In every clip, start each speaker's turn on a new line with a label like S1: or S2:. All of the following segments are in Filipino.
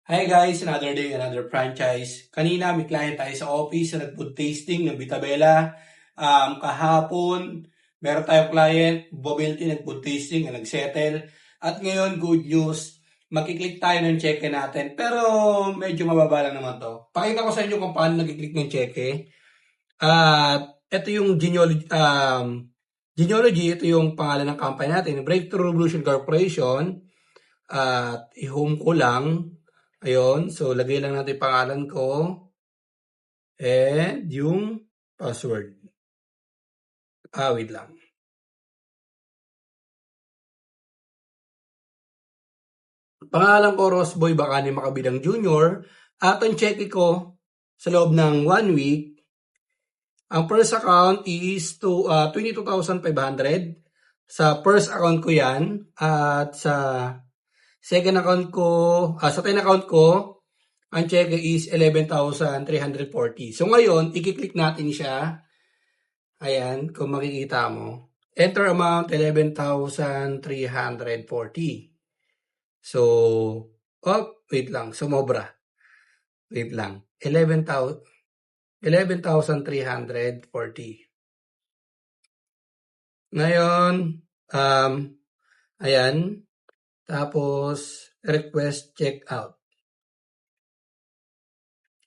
S1: Hi guys, another day, another franchise. Kanina may client tayo sa office na nag-food tasting ng Bitabela. Kahapon, meron tayong client, Bobilty, nag-food tasting na nag-settle. At ngayon, good news, makiklik tayo ng cheque natin. Pero medyo mababa lang naman to. Pakita ko sa inyo kung paano nag-click ng cheque. At ito yung Genealogy, ito yung pangalan ng company natin, Breakthrough Revolution Corporation. At i-home ko lang. Ayun. So, lagay lang natin yung pangalan ko. And yung password. Wait lang. Pangalan ko, Rosboy Bacani Macabidang Jr. At ang cheque ko sa loob ng 1 week, ang first account is 22,500. Sa first account ko yan. At sa second account ko, sa 10 account ko, ang cheque is 11,340. So ngayon, i-click natin siya. Ayan, kung makikita mo. Enter amount 11,340. So, wait lang, sumobra. Wait lang. 11,340. Ngayon, ayan. Tapos, request checkout.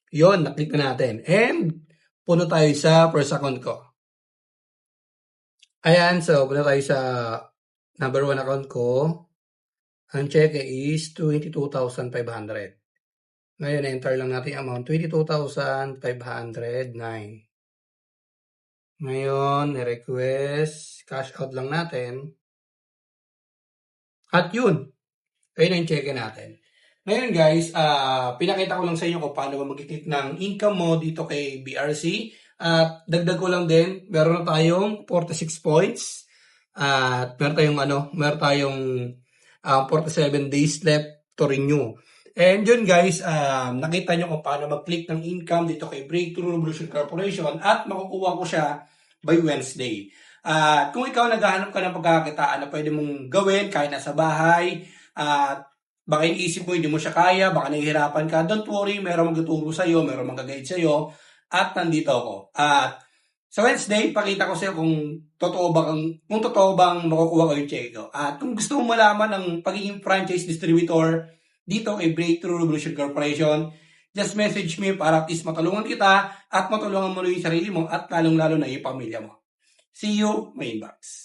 S1: Yon, naklik na natin. And, puno tayo sa first account ko. Ayan, so, puno tayo sa number 1 account ko. Ang cheque is 22,500. Ngayon, enter lang natin ang amount, 22,509. Ngayon, request, cash out lang natin. At yun, ayun ang cheque natin. Ngayon guys, pinakita ko lang sa inyo kung paano mag-click ng income mo dito kay BRC. At dagdag ko lang din, meron na tayong 46 points. At meron tayong 47 days left to renew. And yun guys, nakita nyo kung paano mag-click ng income dito kay Breakthrough Revolution Corporation at makukuha ko siya by Wednesday. Kung ikaw naghahanap ka ng pagkakakitaan na pwede mong gawin kahit nasa bahay, baka iniisip mo hindi mo siya kaya, baka nahihirapan ka, don't worry, meron magtuturo sa'yo, meron mag-guide sa'yo, at nandito ako. At sa Wednesday, pakita ko sa'yo kung totoo bang makukuha ko yung check ko. At kung gusto mo malaman ng pagiging franchise distributor dito kay Breakthrough Revolution Corporation, just message me para at least matulungan kita at matulungan mo yung sarili mo at lalong-lalo na yung pamilya mo. See you, my inbox.